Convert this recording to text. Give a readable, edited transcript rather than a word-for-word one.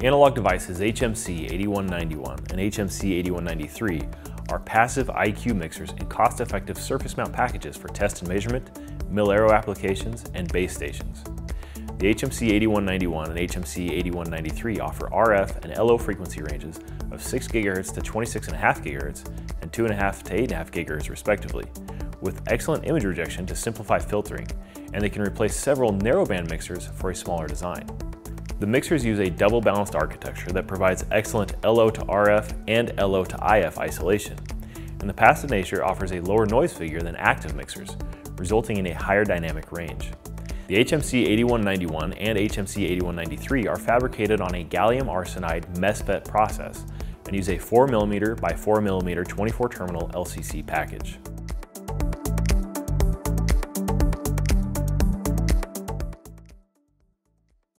Analog devices HMC819x and HMC819x are passive IQ mixers and cost-effective surface mount packages for test and measurement, mil-aero applications, and base stations. The HMC819x and HMC819x offer RF and LO frequency ranges of 6 GHz to 26.5 GHz and 2.5 to 8.5 GHz respectively, with excellent image rejection to simplify filtering, and they can replace several narrowband mixers for a smaller design. The mixers use a double balanced architecture that provides excellent LO to RF and LO to IF isolation, and the passive nature offers a lower noise figure than active mixers, resulting in a higher dynamic range. The HMC819x and HMC819x are fabricated on a gallium arsenide MESFET process and use a 4mm by 4mm 24-terminal LCC package.